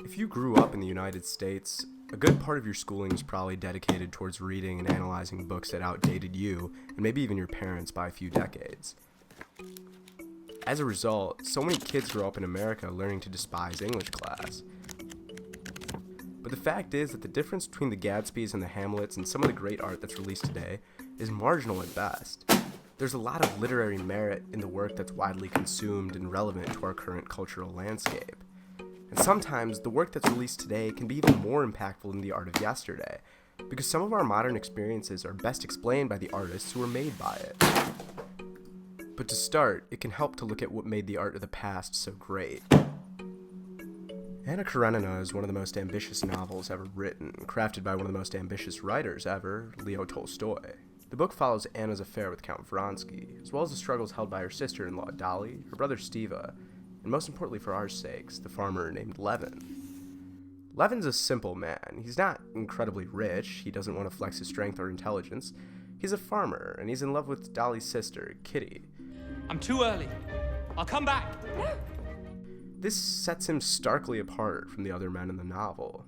If you grew up in the United States, a good part of your schooling is probably dedicated towards reading and analyzing books that outdated you, and maybe even your parents, by a few decades. As a result, so many kids grow up in America learning to despise English class. But the fact is that the difference between the Gatsbys and the Hamlets and some of the great art that's released today is marginal at best. There's a lot of literary merit in the work that's widely consumed and relevant to our current cultural landscape. And sometimes the work that's released today can be even more impactful than the art of yesterday, because some of our modern experiences are best explained by the artists who were made by it. But to start, it can help to look at what made the art of the past so great. Anna Karenina is one of the most ambitious novels ever written, crafted by one of the most ambitious writers ever, Leo Tolstoy. The book follows Anna's affair with Count Vronsky, as well as the struggles held by her sister-in-law Dolly, her brother Stiva, and most importantly for our sakes, the farmer named Levin. Levin's a simple man. He's not incredibly rich, he doesn't want to flex his strength or intelligence. He's a farmer, and he's in love with Dolly's sister, Kitty. I'm too early. I'll come back. This sets him starkly apart from the other men in the novel.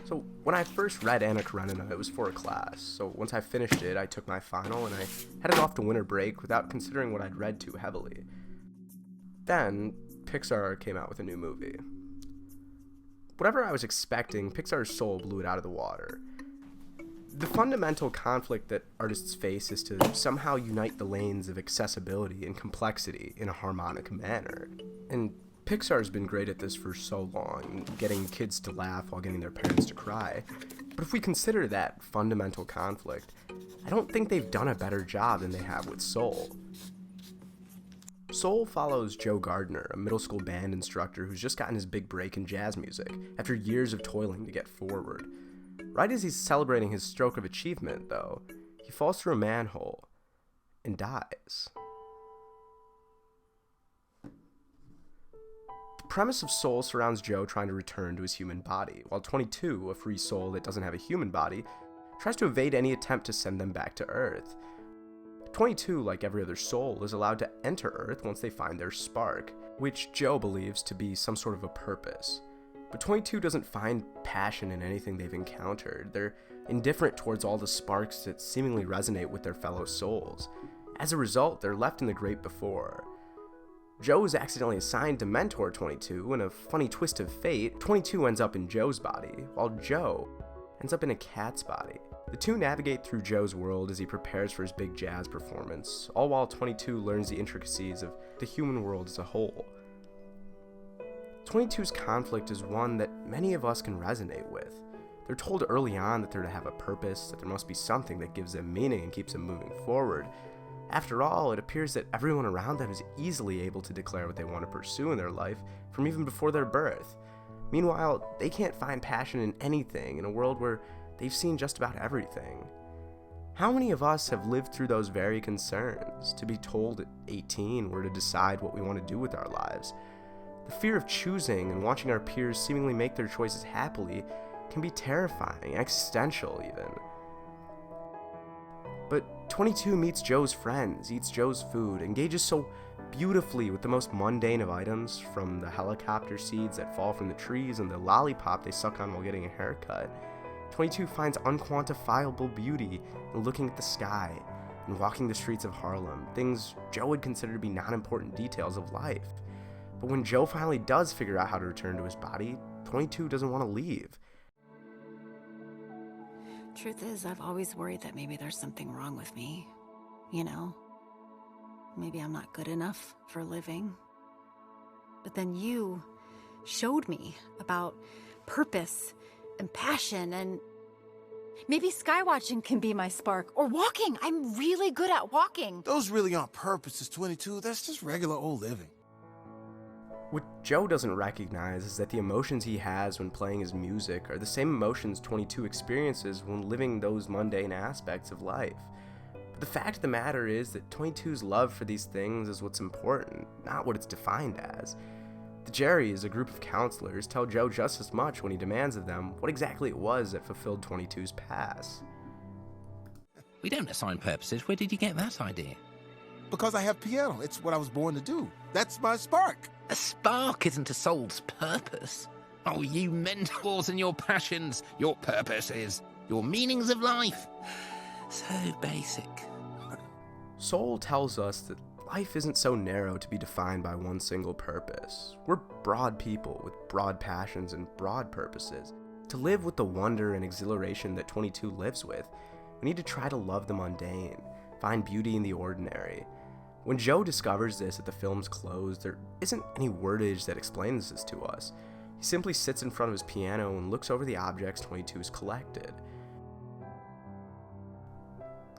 So when I first read Anna Karenina, it was for a class, so once I finished it, I took my final and I headed off to winter break without considering what I'd read too heavily. Then, Pixar came out with a new movie. Whatever I was expecting, Pixar's soul blew it out of the water. The fundamental conflict that artists face is to somehow unite the lanes of accessibility and complexity in a harmonic manner. And Pixar's been great at this for so long, getting kids to laugh while getting their parents to cry. But if we consider that fundamental conflict, I don't think they've done a better job than they have with Soul. Soul follows Joe Gardner, a middle school band instructor who's just gotten his big break in jazz music after years of toiling to get forward. Right as he's celebrating his stroke of achievement, though, he falls through a manhole and dies. The premise of Soul surrounds Joe trying to return to his human body, while 22, a free soul that doesn't have a human body, tries to evade any attempt to send them back to Earth. 22, like every other soul, is allowed to enter Earth once they find their spark, which Joe believes to be some sort of a purpose. But 22 doesn't find passion in anything they've encountered. They're indifferent towards all the sparks that seemingly resonate with their fellow souls. As a result, they're left in the great before. Joe is accidentally assigned to mentor 22, and a funny twist of fate, 22 ends up in Joe's body, while Joe ends up in a cat's body. The two navigate through Joe's world as he prepares for his big jazz performance, all while 22 learns the intricacies of the human world as a whole. 22's conflict is one that many of us can resonate with. They're told early on that they're to have a purpose, that there must be something that gives them meaning and keeps them moving forward. After all, it appears that everyone around them is easily able to declare what they want to pursue in their life from even before their birth. Meanwhile, they can't find passion in anything in a world where they've seen just about everything. How many of us have lived through those very concerns, to be told at 18 we're to decide what we want to do with our lives? The fear of choosing and watching our peers seemingly make their choices happily can be terrifying, existential even. But 22 meets Joe's friends, eats Joe's food, engages so beautifully with the most mundane of items, from the helicopter seeds that fall from the trees and the lollipop they suck on while getting a haircut. 22 finds unquantifiable beauty in looking at the sky and walking the streets of Harlem, things Joe would consider to be non-important details of life. But when Joe finally does figure out how to return to his body, 22 doesn't want to leave. Truth is, I've always worried that maybe there's something wrong with me. You know? Maybe I'm not good enough for a living. But then you showed me about purpose and passion, and maybe skywatching can be my spark. Or walking! I'm really good at walking! Those really aren't purposes, 22. That's just regular old living. What Joe doesn't recognize is that the emotions he has when playing his music are the same emotions 22 experiences when living those mundane aspects of life. But the fact of the matter is that 22's love for these things is what's important, not what it's defined as. The Jerrys, a group of counselors, tell Joe just as much when he demands of them what exactly it was that fulfilled 22's pass. We don't assign purposes. Where did you get that idea? Because I have piano. It's what I was born to do. That's my spark. A spark isn't a soul's purpose. Oh, you mentors and your passions, your purposes, your meanings of life. So basic. Soul tells us that life isn't so narrow to be defined by one single purpose. We're broad people with broad passions and broad purposes. To live with the wonder and exhilaration that 22 lives with, we need to try to love the mundane, find beauty in the ordinary. When Joe discovers this at the film's close, there isn't any wordage that explains this to us. He simply sits in front of his piano and looks over the objects 22 has collected.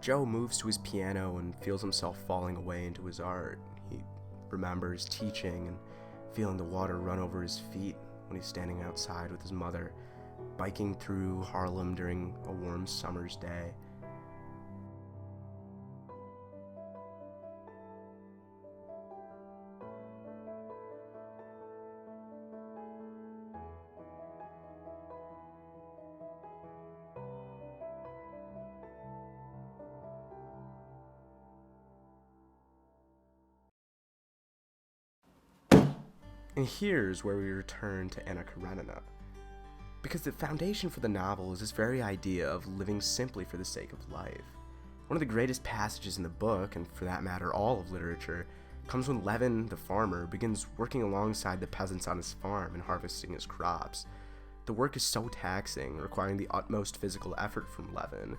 Joe moves to his piano and feels himself falling away into his art. He remembers teaching and feeling the water run over his feet when he's standing outside with his mother, biking through Harlem during a warm summer's day. And here's where we return to Anna Karenina. Because the foundation for the novel is this very idea of living simply for the sake of life. One of the greatest passages in the book, and for that matter all of literature, comes when Levin, the farmer, begins working alongside the peasants on his farm and harvesting his crops. The work is so taxing, requiring the utmost physical effort from Levin.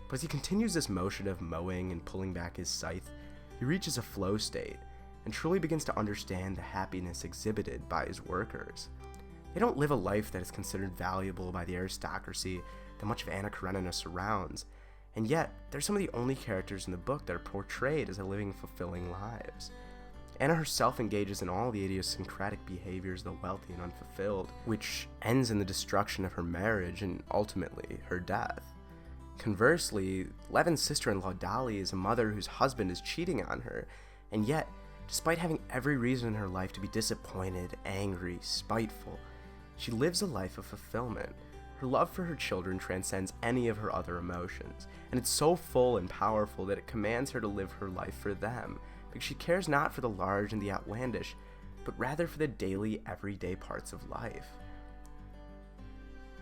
But as he continues this motion of mowing and pulling back his scythe, he reaches a flow state, and truly begins to understand the happiness exhibited by his workers. They don't live a life that is considered valuable by the aristocracy that much of Anna Karenina surrounds, and yet they're some of the only characters in the book that are portrayed as living fulfilling lives. Anna herself engages in all the idiosyncratic behaviors of the wealthy and unfulfilled, which ends in the destruction of her marriage and ultimately her death. Conversely, Levin's sister-in-law Dolly is a mother whose husband is cheating on her, and yet, despite having every reason in her life to be disappointed, angry, spiteful, she lives a life of fulfillment. Her love for her children transcends any of her other emotions, and it's so full and powerful that it commands her to live her life for them, because she cares not for the large and the outlandish, but rather for the daily, everyday parts of life.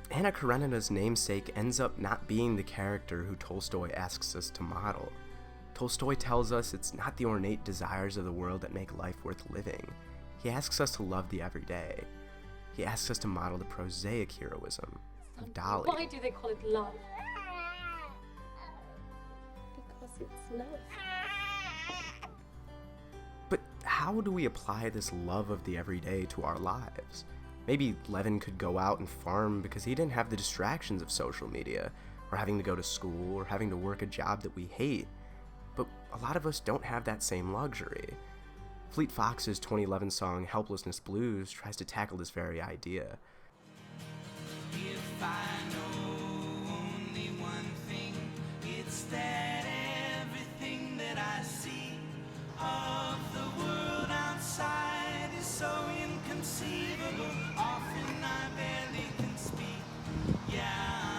Anna Karenina's namesake ends up not being the character who Tolstoy asks us to model. Tolstoy tells us it's not the ornate desires of the world that make life worth living. He asks us to love the everyday. He asks us to model the prosaic heroism of Dolly. Why do they call it love? Because it's love. But how do we apply this love of the everyday to our lives? Maybe Levin could go out and farm because he didn't have the distractions of social media, or having to go to school, or having to work a job that we hate. But a lot of us don't have that same luxury. Fleet Fox's 2011 song Helplessness Blues tries to tackle this very idea. If I know only one thing, it's that everything that I see of the world outside is so inconceivable. Often I barely can speak. Yeah,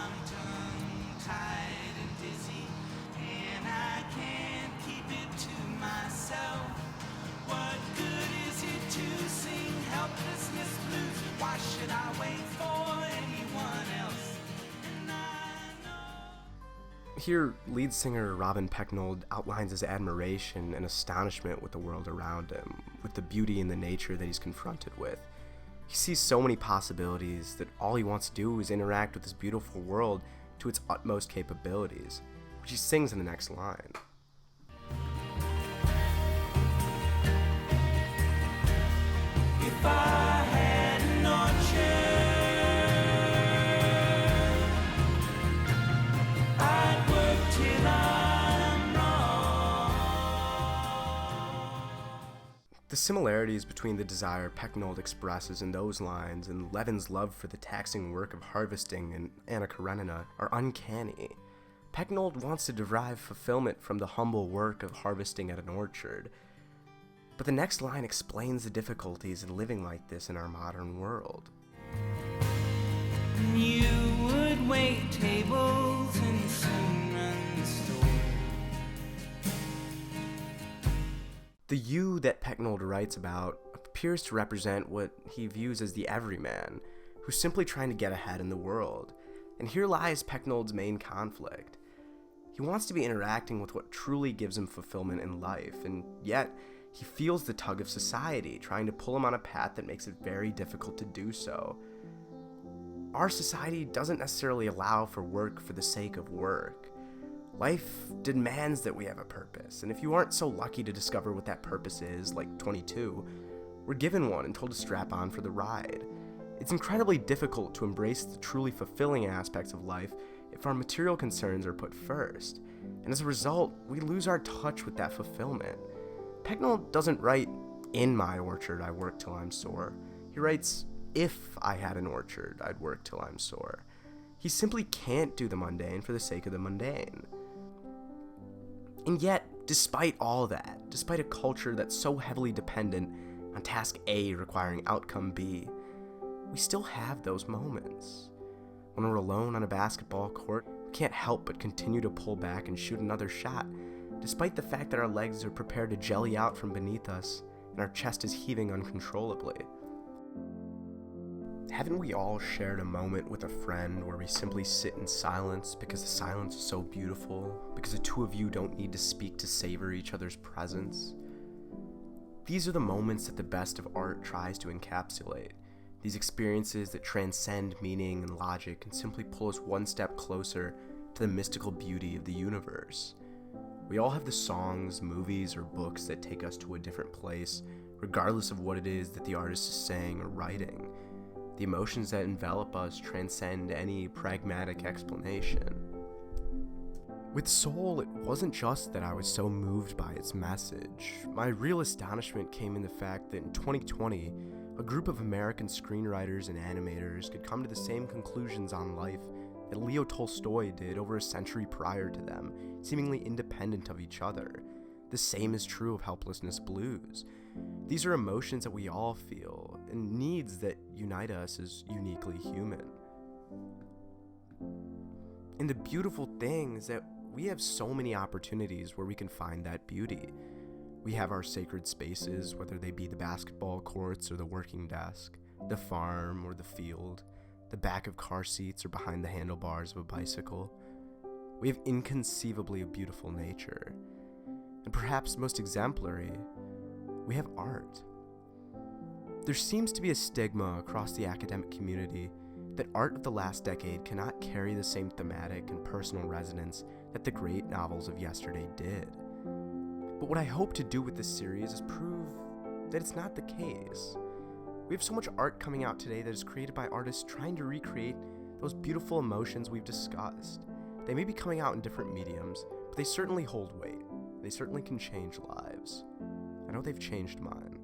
I'm tongue-tied and dizzy, and I can't keep it to myself. What good is it to sing Helplessness Blues? Why should I wait for anyone else? And I know. Here, lead singer Robin Pecknold outlines his admiration and astonishment with the world around him, with the beauty and the nature that he's confronted with. He sees so many possibilities that all he wants to do is interact with this beautiful world to its utmost capabilities, which he sings in the next line. If I had an orchard, I'd work till I'm wrong. The similarities between the desire Pecknold expresses in those lines and Levin's love for the taxing work of harvesting in Anna Karenina are uncanny. Pecknold wants to derive fulfillment from the humble work of harvesting at an orchard, but the next line explains the difficulties in living like this in our modern world. You would wait tables and soon run the store. The you that Pecknold writes about appears to represent what he views as the everyman, who's simply trying to get ahead in the world. And here lies Pecknold's main conflict. He wants to be interacting with what truly gives him fulfillment in life, and yet he feels the tug of society trying to pull him on a path that makes it very difficult to do so. Our society doesn't necessarily allow for work for the sake of work. Life demands that we have a purpose, and if you aren't so lucky to discover what that purpose is, like 22, we're given one and told to strap on for the ride. It's incredibly difficult to embrace the truly fulfilling aspects of life if our material concerns are put first, and as a result, we lose our touch with that fulfillment. Pecknold doesn't write, "In my orchard I work till I'm sore." He writes, "If I had an orchard, I'd work till I'm sore." He simply can't do the mundane for the sake of the mundane. And yet, despite all that, despite a culture that's so heavily dependent on task A requiring outcome B, we still have those moments. When we're alone on a basketball court, we can't help but continue to pull back and shoot another shot, despite the fact that our legs are prepared to jelly out from beneath us and our chest is heaving uncontrollably. Haven't we all shared a moment with a friend where we simply sit in silence because the silence is so beautiful, because the two of you don't need to speak to savor each other's presence? These are the moments that the best of art tries to encapsulate. These experiences that transcend meaning and logic and simply pull us one step closer to the mystical beauty of the universe. We all have the songs, movies, or books that take us to a different place, regardless of what it is that the artist is saying or writing. The emotions that envelop us transcend any pragmatic explanation. With Soul, it wasn't just that I was so moved by its message. My real astonishment came in the fact that in 2020, a group of American screenwriters and animators could come to the same conclusions on life that Leo Tolstoy did over a century prior to them, seemingly independent of each other. The same is true of Helplessness Blues. These are emotions that we all feel, and needs that unite us as uniquely human. And the beautiful thing is that we have so many opportunities where we can find that beauty. We have our sacred spaces, whether they be the basketball courts or the working desk, the farm or the field, the back of car seats or behind the handlebars of a bicycle. We have inconceivably beautiful nature. And perhaps most exemplary, we have art. There seems to be a stigma across the academic community that art of the last decade cannot carry the same thematic and personal resonance that the great novels of yesterday did. But what I hope to do with this series is prove that it's not the case. We have so much art coming out today that is created by artists trying to recreate those beautiful emotions we've discussed. They may be coming out in different mediums, but they certainly hold weight. They certainly can change lives. I know they've changed mine.